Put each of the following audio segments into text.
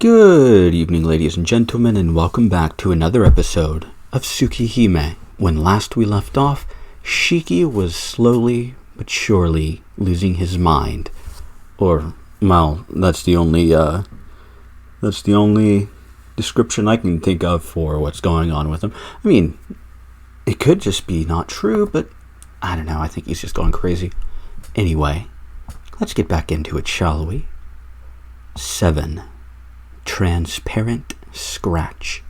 Good evening, ladies and gentlemen, and welcome back to another episode of Tsukihime. When last we left off, Shiki was slowly but surely losing his mind. Or, well, that's the only description I can think of for what's going on with him. I mean, it could just be not true, but I don't know, I think he's just going crazy. Anyway, let's get back into it, shall we? 7. Transparent Scratch.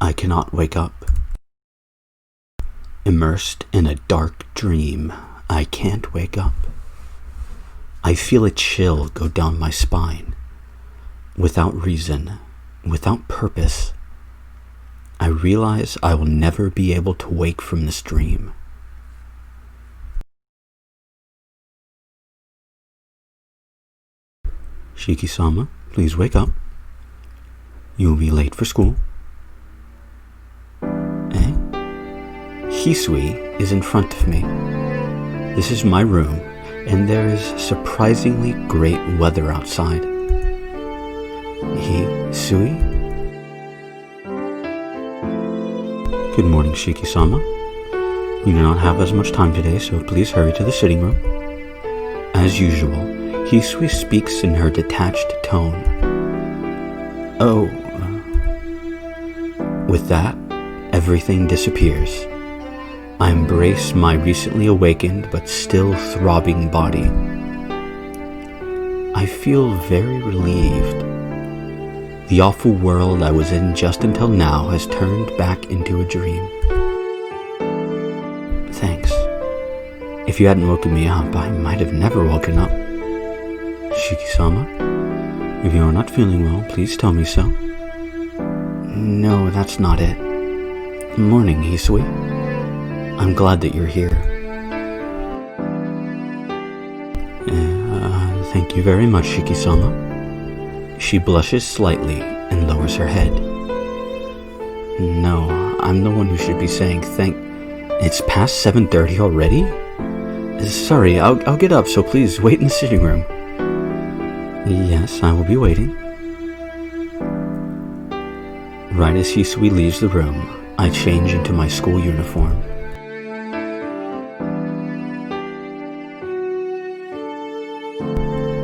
I cannot wake up. Immersed in a dark dream, I can't wake up. I feel a chill go down my spine. Without reason, without purpose, I realize I will never be able to wake from this dream. Shiki-sama, please wake up. You will be late for school. Eh? Hisui is in front of me. This is my room, and there is surprisingly great weather outside. Hisui? Good morning, Shiki-sama. You do not have as much time today, so please hurry to the sitting room. As usual, Hisui speaks in her detached tone. Oh. With that, everything disappears. I embrace my recently awakened but still throbbing body. I feel very relieved. The awful world I was in just until now has turned back into a dream. Thanks. If you hadn't woken me up, I might have never woken up. Shiki-sama, if you are not feeling well, please tell me so. No, that's not it. Morning, Hisui. I'm glad that you're here. Thank you very much, Shiki-sama. She blushes slightly and lowers her head. No, I'm the one who should be saying thank... It's past 7:30 already? Sorry, I'll get up, so please wait in the sitting room. Yes, I will be waiting. Right as Hisui leaves the room, I change into my school uniform.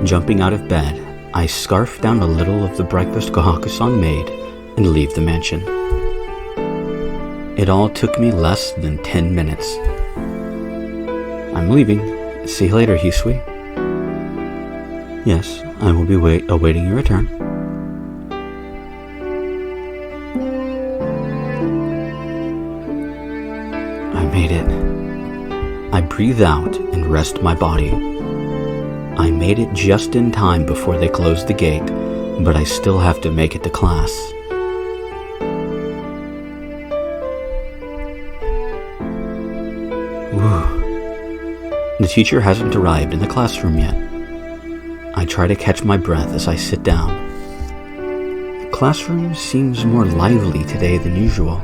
Jumping out of bed, I scarf down a little of the breakfast Kohaku-san made and leave the mansion. It all took me less than 10 minutes. I'm leaving. See you later, Hisui. Yes, I will be awaiting your return. I made it. I breathe out and rest my body. I made it just in time before they closed the gate, but I still have to make it to class. Whew. The teacher hasn't arrived in the classroom yet. I try to catch my breath as I sit down. The classroom seems more lively today than usual.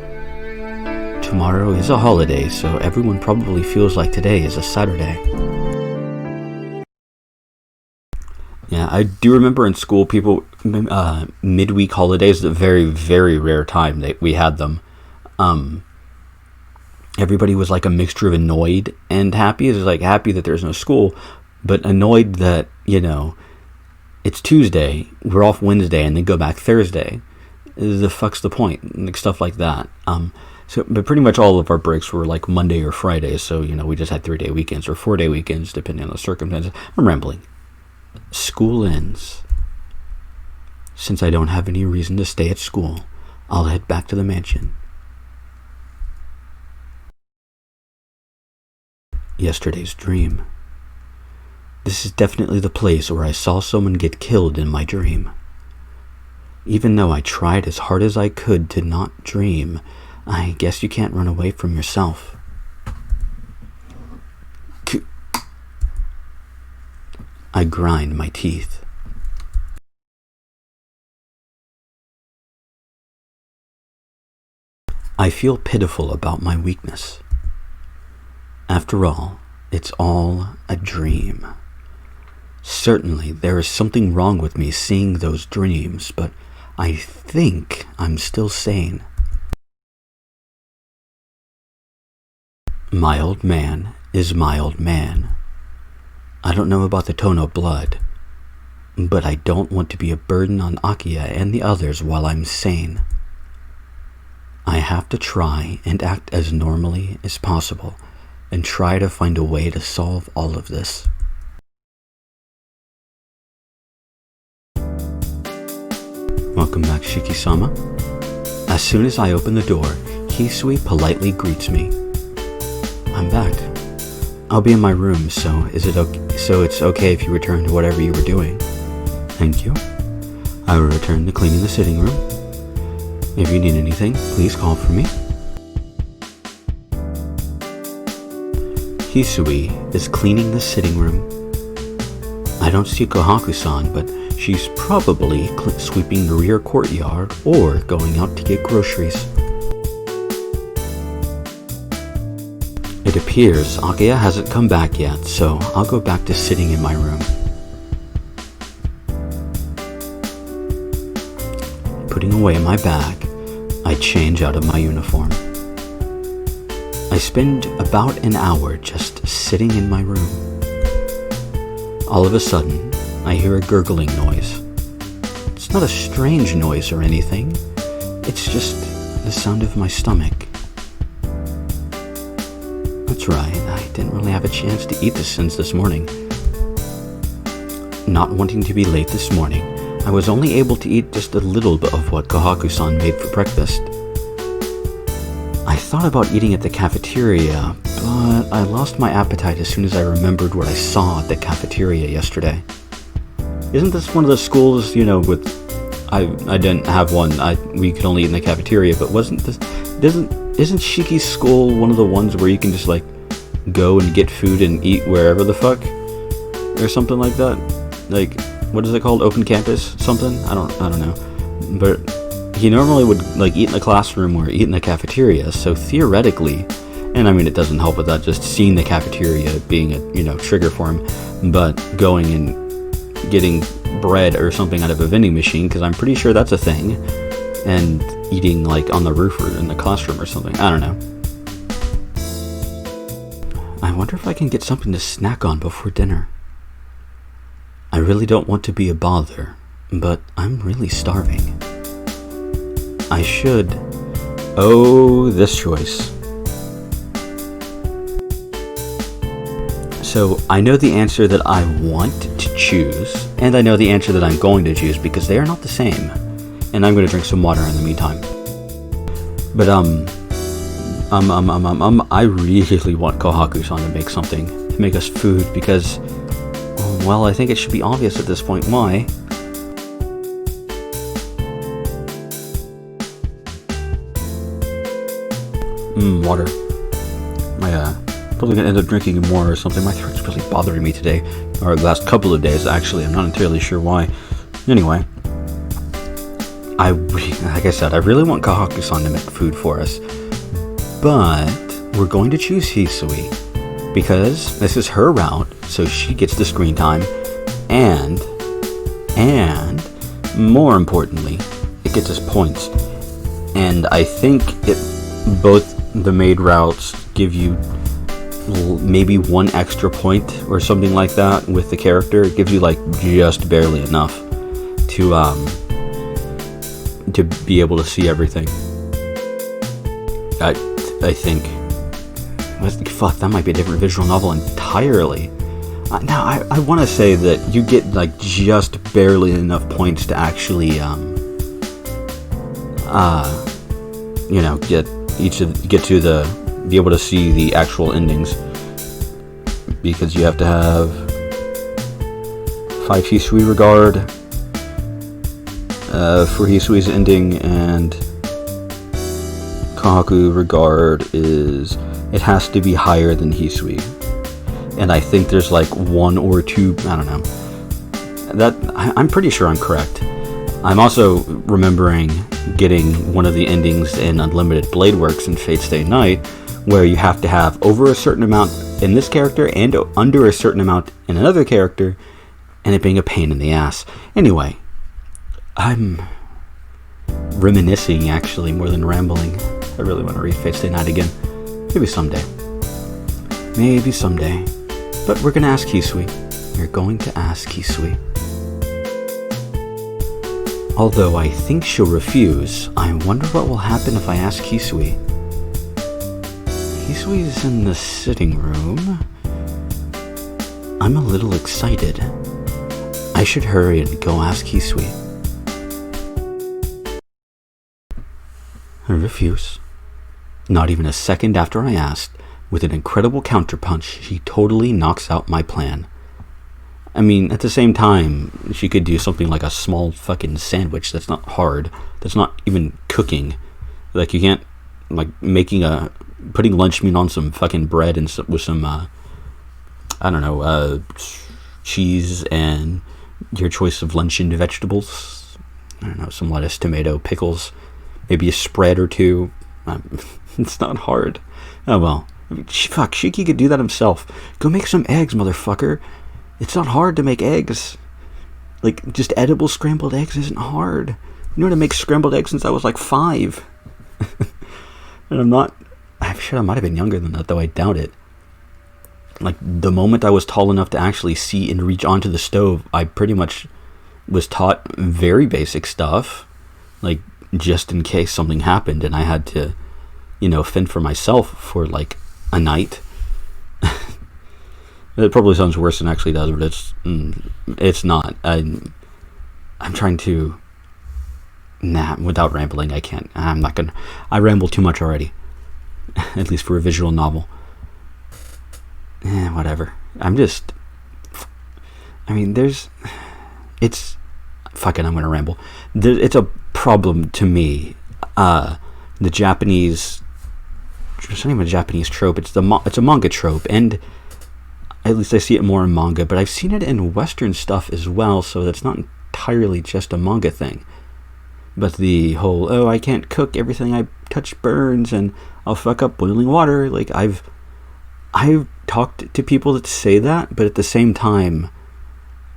Tomorrow is a holiday, so everyone probably feels like today is a Saturday. Yeah, I do remember in school, people, midweek holidays, a very, very rare time that we had them. Everybody was like a mixture of annoyed and happy. It's like happy that there's no school, but annoyed that, it's Tuesday, we're off Wednesday, and then go back Thursday. The fuck's the point? Like, stuff like that. But pretty much all of our breaks were like Monday or Friday, so, we just had 3-day weekends or 4-day weekends, depending on the circumstances. I'm rambling. School ends. Since I don't have any reason to stay at school, I'll head back to the mansion. Yesterday's dream. This is definitely the place where I saw someone get killed in my dream. Even though I tried as hard as I could to not dream, I guess you can't run away from yourself. I grind my teeth. I feel pitiful about my weakness. After all, it's all a dream. Certainly, there is something wrong with me seeing those dreams, but I think I'm still sane. My old man is my old man. I don't know about the Tono blood, but I don't want to be a burden on Akiya and the others while I'm sane. I have to try and act as normally as possible and try to find a way to solve all of this. Welcome back, Shiki-sama. As soon as I open the door, Hisui politely greets me. I'm back. I'll be in my room, so it's okay if you return to whatever you were doing. Thank you. I will return to cleaning the sitting room. If you need anything, please call for me. Hisui is cleaning the sitting room. I don't see Kohaku-san, but she's probably sweeping the rear courtyard or going out to get groceries. It appears Akiya hasn't come back yet, so I'll go back to sitting in my room. Putting away my bag, I change out of my uniform. I spend about an hour just sitting in my room. All of a sudden, I hear a gurgling noise. It's not a strange noise or anything. It's just the sound of my stomach. That's right, I didn't really have a chance to eat since this morning. Not wanting to be late this morning, I was only able to eat just a little bit of what Kohaku-san made for breakfast. I thought about eating at the cafeteria, but I lost my appetite as soon as I remembered what I saw at the cafeteria yesterday. Isn't this one of the schools, with... I didn't have one, we could only eat in the cafeteria, but isn't Shiki's school one of the ones where you can just, go and get food and eat wherever the fuck? Or something like that? What is it called? Open campus? Something? I don't know. But he normally would, eat in the classroom or eat in the cafeteria, so theoretically, and it doesn't help with that, just seeing the cafeteria being a, trigger for him, but going and getting bread or something out of a vending machine, because I'm pretty sure that's a thing, and eating on the roof or in the classroom or something. I don't know. I wonder if I can get something to snack on before dinner. I really don't want to be a bother, but I'm really starving. I should... Oh, this choice. So, I know the answer that I want to choose, and I know the answer that I'm going to choose, because they are not the same. And I'm going to drink some water in the meantime. But, I really want Kohaku-san to make something, to make us food, because, well, I think it should be obvious at this point why. Water. Probably going to end up drinking more or something. My throat's really bothering me today, or the last couple of days, actually. I'm not entirely sure why. Anyway. Like I said, I really want Kohaku-san to make food for us, but we're going to choose Hisui because this is her route, so she gets the screen time, and more importantly, it gets us points. And I think both the maid routes give you maybe one extra point or something like that with the character. It gives you just barely enough to be able to see everything. I think. Fuck, that might be a different visual novel entirely. Now, I want to say that you get just barely enough points to actually be able to see the actual endings, because you have to have 5 Hisui regard for Hisui's ending, and Kohaku regard it has to be higher than Hisui, and I think there's 1 or 2, I don't know, that I'm pretty sure I'm correct. I'm also remembering getting one of the endings in Unlimited Blade Works in Fate Stay Night, where you have to have over a certain amount in this character and under a certain amount in another character, and it being a pain in the ass. Anyway, I'm reminiscing actually more than rambling. I really want to read Fate Stay Night again. Maybe someday. Maybe someday. But we're going to ask Hisui. We're going to ask Hisui. Although I think she'll refuse, I wonder what will happen if I ask Hisui. Hisui's in the sitting room. I'm a little excited. I should hurry and go ask Hisui. I refuse. Not even a second after I asked, with an incredible counterpunch, she totally knocks out my plan. I mean, at the same time, she could do something like a small fucking sandwich that's not hard, that's not even cooking. Like, you can't, like, putting lunch meat on some fucking bread and with some, cheese and your choice of luncheon vegetables. I don't know, some lettuce, tomato, pickles, maybe a spread or two. It's not hard. Oh well. I mean, fuck, Shiki could do that himself. Go make some eggs, motherfucker. It's not hard to make eggs. Like, just edible scrambled eggs isn't hard. You know how to make scrambled eggs since I was like 5. And I'm sure I might have been younger than that, though I doubt it. Like, the moment I was tall enough to actually see and reach onto the stove, I pretty much was taught very basic stuff. Like, just in case something happened and I had to, fend for myself for like a night. It probably sounds worse than it actually does, but it's not. I'm trying to... without rambling, I can't. I'm not gonna... I ramble too much already. At least for a visual novel. Whatever. It's... Fucking, I'm gonna ramble. It's a problem to me. The Japanese... It's not even a Japanese trope. It's a manga trope, and... At least I see it more in manga, but I've seen it in Western stuff as well, so that's not entirely just a manga thing. But the whole, I can't cook, everything I touch burns, and I'll fuck up boiling water. Like, I've talked to people that say that, but at the same time,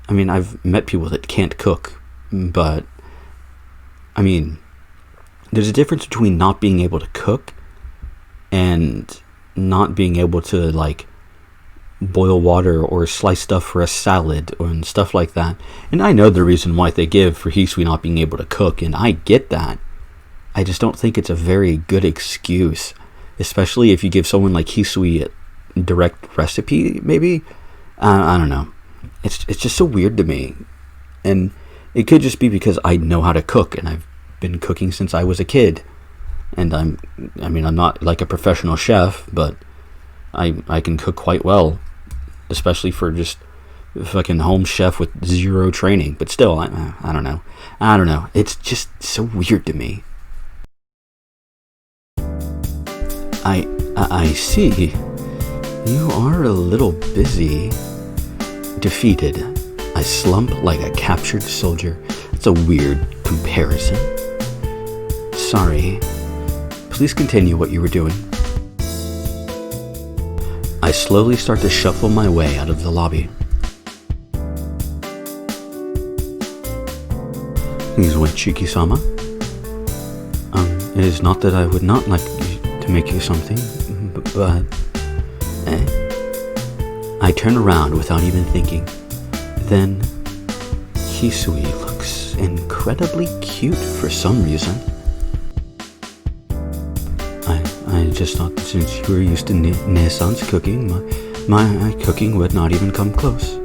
I mean, I've met people that can't cook, but, I mean, there's a difference between not being able to cook and not being able to, like, boil water or slice stuff for a salad and stuff like that. And I know the reason why they give for Hisui not being able to cook, and I get that. I just don't think it's a very good excuse, especially if you give someone like Hisui a direct recipe, maybe. I don't know. It's just so weird to me. And it could just be because I know how to cook, and I've been cooking since I was a kid. And I'm not like a professional chef, but I can cook quite well, especially for just a fucking home chef with 0 training. But still, I don't know. I don't know. It's just so weird to me. I see. You are a little busy. Defeated. I slump like a captured soldier. That's a weird comparison. Sorry. Please continue what you were doing. I slowly start to shuffle my way out of the lobby. Please wait, Shiki-sama. It is not that I would not like to make you something, but... I turn around without even thinking. Then, Hisui looks incredibly cute for some reason. I just thought that since you were used to Ne-san's cooking, my cooking would not even come close.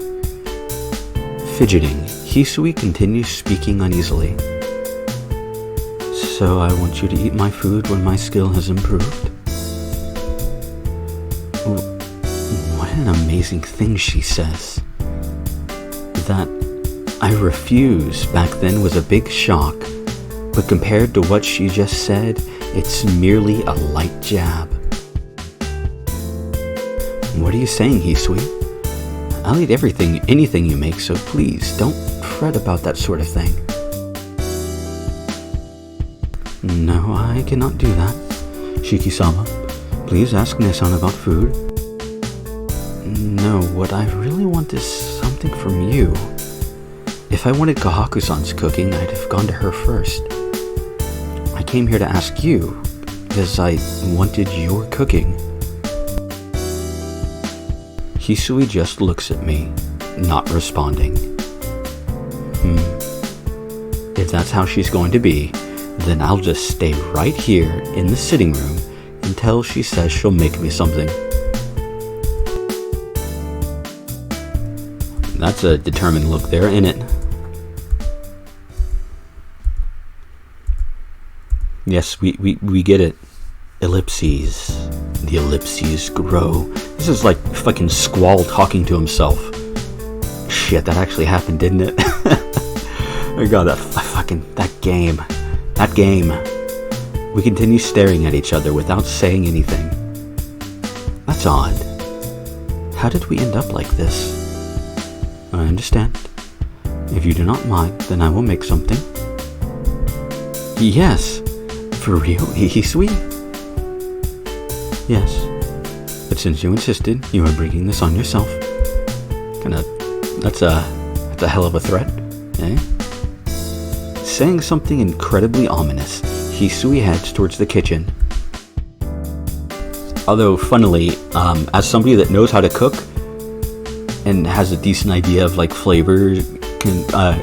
Fidgeting, Hisui continues speaking uneasily. So I want you to eat my food when my skill has improved. What an amazing thing she says. That I refuse back then was a big shock, but compared to what she just said, it's merely a light jab. What are you saying, Hisui? I'll eat anything you make, so please, don't fret about that sort of thing. No, I cannot do that. Shiki-sama, please ask Ne-san about food. No, what I really want is something from you. If I wanted Kahaku-san's cooking, I'd have gone to her first. I came here to ask you, because I wanted your cooking. Hisui just looks at me, not responding. If that's how she's going to be, then I'll just stay right here in the sitting room until she says she'll make me something. That's a determined look there, isn't it? Yes, we get it. Ellipses. The ellipses grow. This is like fucking Squall talking to himself. Shit, that actually happened, didn't it? Oh god, that game. That game. We continue staring at each other without saying anything. That's odd. How did we end up like this? I understand. If you do not mind, then I will make something. Yes. For real, Hisui? Yes. But since you insisted, you are bringing this on yourself. That's a hell of a threat, eh? Saying something incredibly ominous, Hisui heads towards the kitchen. Although, funnily, as somebody that knows how to cook and has a decent idea of like flavor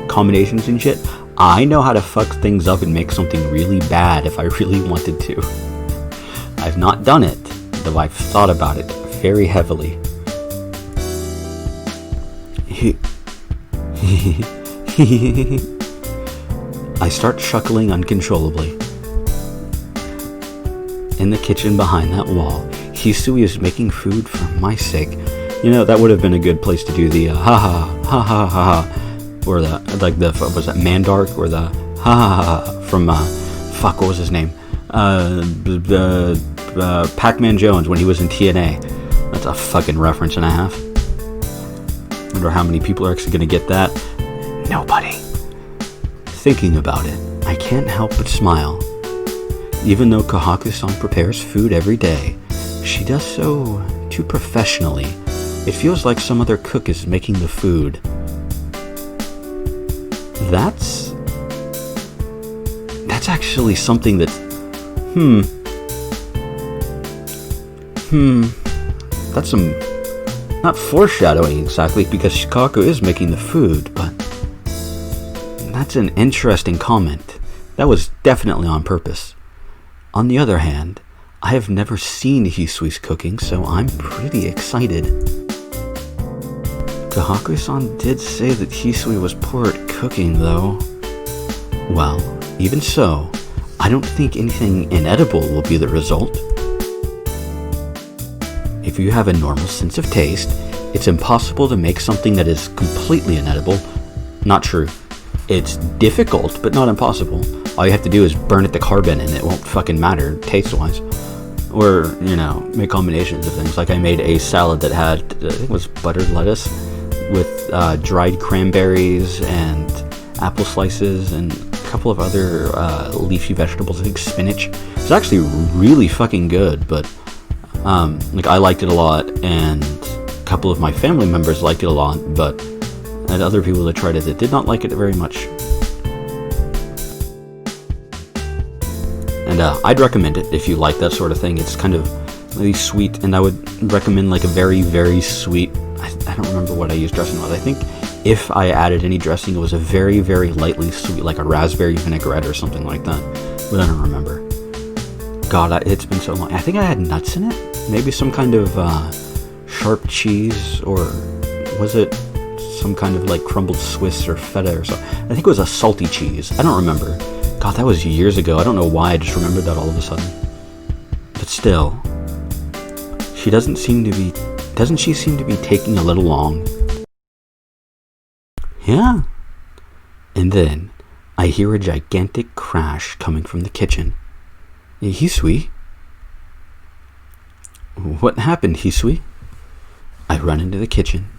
combinations and shit, I know how to fuck things up and make something really bad if I really wanted to. I've not done it, though I've thought about it very heavily. I start chuckling uncontrollably. In the kitchen behind that wall, Hisui is making food for my sake. You know, that would have been a good place to do the ha ha ha ha ha, or the was that Mandark, or the ha ha ha from fuck, what was his name? Pac-Man Jones when he was in TNA. That's a fucking reference and a half. Wonder how many people are actually gonna get that. Nobody. Thinking about it, I can't help but smile. Even though Kahaku-san prepares food every day, she does so too professionally. It feels like some other cook is making the food. That's actually something that, that's some, not foreshadowing exactly, because Shikaku is making the food, but that's an interesting comment. That was definitely on purpose. On the other hand, I have never seen Hisui's cooking, so I'm pretty excited. Kahaku-san did say that Hisui was poor at cooking, though. Well, even so, I don't think anything inedible will be the result. If you have a normal sense of taste, it's impossible to make something that is completely inedible. Not true. It's difficult, but not impossible. All you have to do is burn it to carbon and it won't fucking matter, taste-wise. Or, you know, make combinations of things. Like I made a salad that had, I think it was buttered lettuce with dried cranberries and apple slices and a couple of other leafy vegetables. I think spinach. It's actually really fucking good, but like I liked it a lot, and a couple of my family members liked it a lot, but I had other people that tried it that did not like it very much. And I'd recommend it if you like that sort of thing. It's kind of really sweet, and I would recommend like a very, very sweet, I don't remember what I used dressing with. I think if I added any dressing, it was a very, very lightly sweet, like a raspberry vinaigrette or something like that, but I don't remember. God, it's been so long. I think I had nuts in it, maybe some kind of sharp cheese, or was it some kind of like crumbled Swiss or feta or something. I think it was a salty cheese. I don't remember. God, that was years ago. I don't know why I just remembered that all of a sudden. But still, doesn't she seem to be taking a little long? Yeah. And then I hear a gigantic crash coming from the kitchen. Hisui? What happened, Hisui? I run into the kitchen.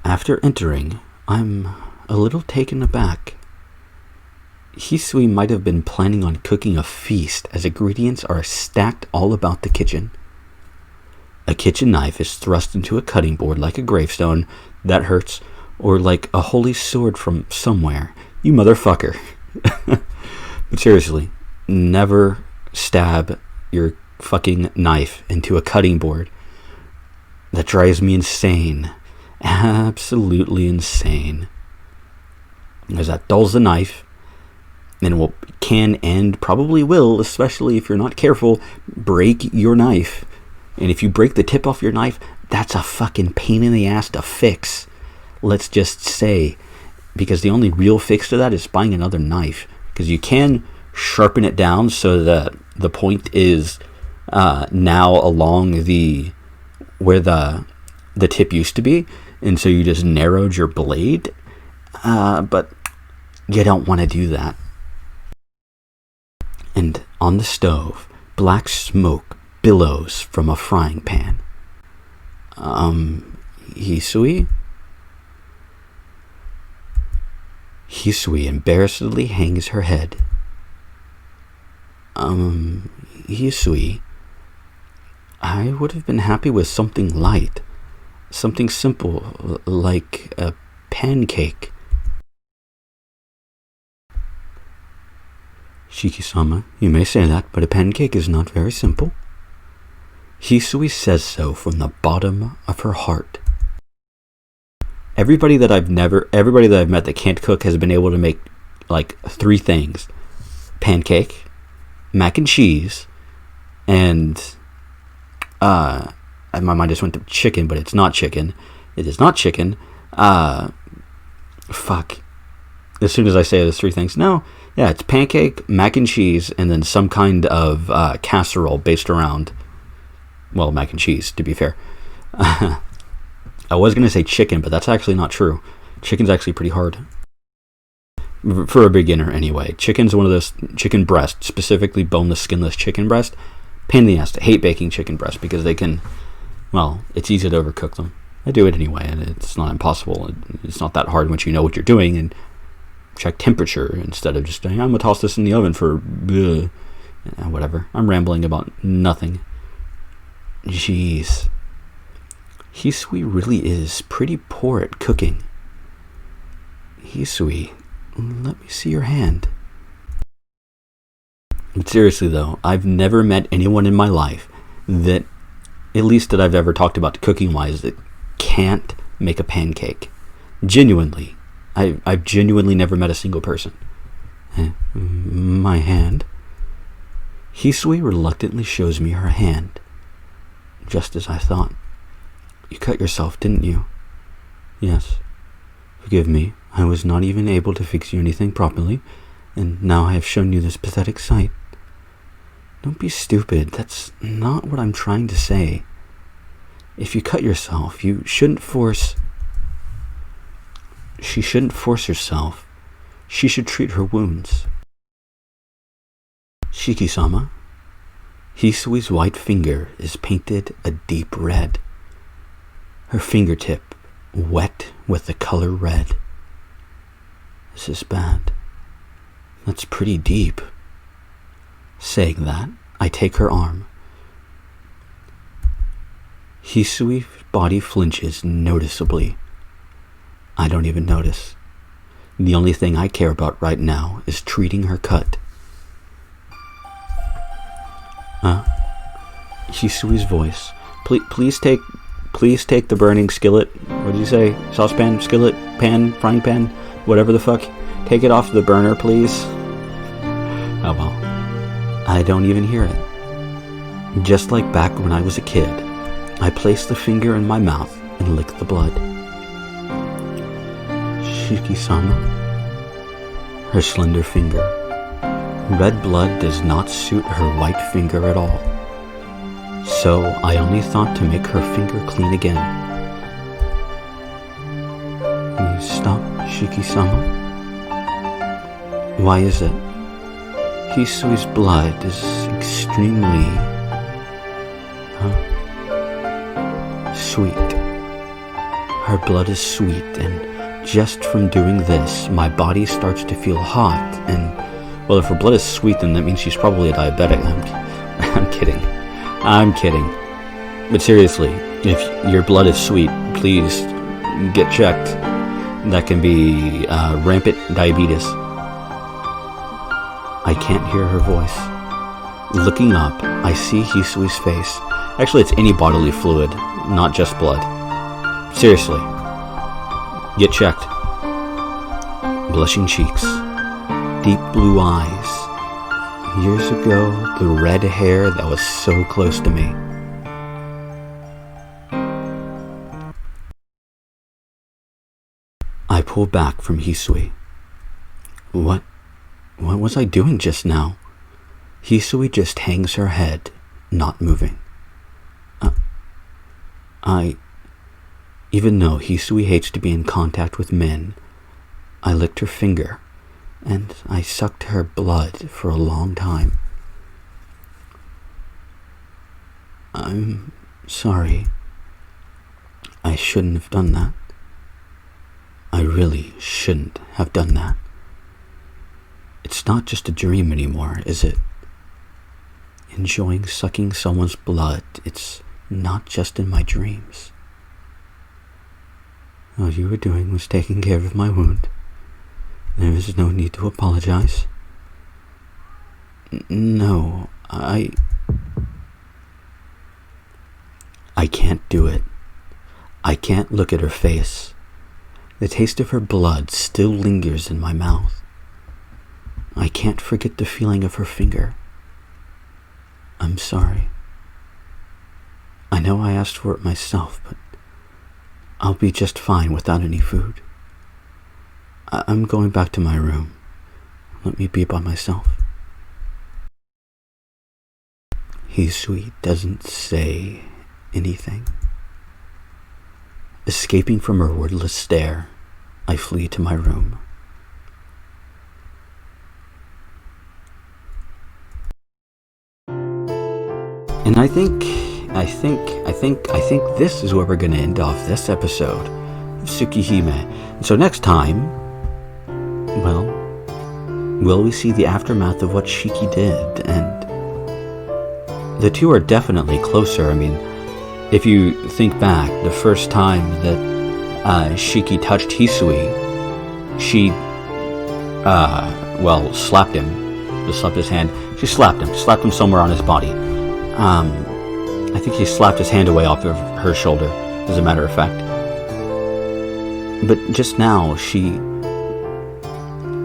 After entering, I'm a little taken aback. Hisui might have been planning on cooking a feast, as ingredients are stacked all about the kitchen. A kitchen knife is thrust into a cutting board like a gravestone. That hurts. Or like a holy sword from somewhere. You motherfucker. But seriously, never stab your fucking knife into a cutting board. That drives me insane. Absolutely insane. Because that dulls the knife, and can and probably will, especially if you're not careful, break your knife. And if you break the tip off your knife, that's a fucking pain in the ass to fix. Let's just say. Because the only real fix to that is buying another knife. Because you can sharpen it down so that the point is now along where the tip used to be, and so you just narrowed your blade, but you don't want to do that. And on the stove, black smoke billows from a frying pan. Hisui? Hisui embarrassedly hangs her head. Hisui, I would have been happy with something light. Something simple, like a pancake. Shiki-sama, you may say that, but a pancake is not very simple. Hisui says so from the bottom of her heart. Everybody that I've met that can't cook has been able to make like 3 things: pancake, mac and cheese, and my mind just went to chicken, but it's not chicken. It is not chicken. Fuck. As soon as I say those 3 things, no, yeah, it's pancake, mac and cheese, and then some kind of casserole based around, well, mac and cheese, to be fair. I was going to say chicken, but that's actually not true. Chicken's actually pretty hard. For a beginner, anyway. Chicken's one of those, chicken breast, specifically boneless, skinless chicken breast. Pain in the ass. I hate baking chicken breast because they can, well, it's easy to overcook them. I do it anyway, and it's not impossible. It's not that hard once you know what you're doing and check temperature instead of just saying, I'm going to toss this in the oven for whatever. I'm rambling about nothing. Jeez. Hisui really is pretty poor at cooking. Hisui, let me see your hand. But seriously though, I've never met anyone in my life that, at least that I've ever talked about cooking wise, that can't make a pancake. Genuinely. I've genuinely never met a single person. My hand. Hisui reluctantly shows me her hand. Just as I thought. You cut yourself, didn't you? Yes. Forgive me, I was not even able to fix you anything properly, and now I have shown you this pathetic sight. Don't be stupid, that's not what I'm trying to say. If you cut yourself, you shouldn't force... She shouldn't force herself. She should treat her wounds. Shiki-sama, Hisui's white finger is painted a deep red. Her fingertip wet with the color red. This is bad. That's pretty deep. Saying that, I take her arm. Hisui's body flinches noticeably. I don't even notice. The only thing I care about right now is treating her cut. Hisui's voice. Please take the burning skillet. What did you say? Saucepan, skillet, pan, frying pan, whatever the fuck. Take it off the burner, please. Oh well. I don't even hear it. Just like back when I was a kid, I placed the finger in my mouth and licked the blood. Shiki-sama. Her slender finger. Red blood does not suit her white finger at all. So I only thought to make her finger clean again. Can you stop, Shiki-sama? Why is it? Hisui's blood is extremely... sweet. Her blood is sweet, and just from doing this, my body starts to feel hot, and... Well, if her blood is sweet, then that means she's probably a diabetic. I'm kidding. I'm kidding. But seriously, if your blood is sweet, please get checked. That can be rampant diabetes. I can't hear her voice. Looking up, I see Hisui's face. Actually, it's any bodily fluid, not just blood. Seriously, get checked. Blushing cheeks, deep blue eyes. Years ago, the red hair that was so close to me. I pull back from Hisui. What was I doing just now? Hisui just hangs her head, not moving. Even though Hisui hates to be in contact with men, I licked her finger, and I sucked her blood for a long time. I'm sorry. I shouldn't have done that. I really shouldn't have done that. It's not just a dream anymore, is it? Enjoying sucking someone's blood, it's not just in my dreams. All you were doing was taking care of my wound. There is no need to apologize. No, I can't do it. I can't look at her face. The taste of her blood still lingers in my mouth. I can't forget the feeling of her finger. I'm sorry. I know I asked for it myself, but I'll be just fine without any food. I'm going back to my room. Let me be by myself. Hisui doesn't say anything. Escaping from her wordless stare, I flee to my room. And I think this is where we're going to end off this episode of Tsukihime. And so next time, well, will we see the aftermath of what Shiki did? And the two are definitely closer. I mean, if you think back, the first time that Shiki touched Hisui, she, slapped him. Just slapped his hand. She slapped him somewhere on his body. I think he slapped his hand away off of her shoulder, as a matter of fact. But just now, she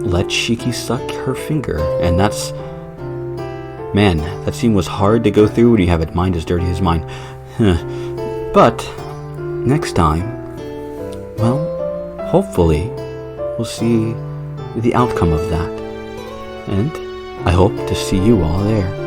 let Shiki suck her finger, and that's... Man, that scene was hard to go through when you have a mind as dirty as mine. But, next time, well, hopefully, we'll see the outcome of that. And I hope to see you all there.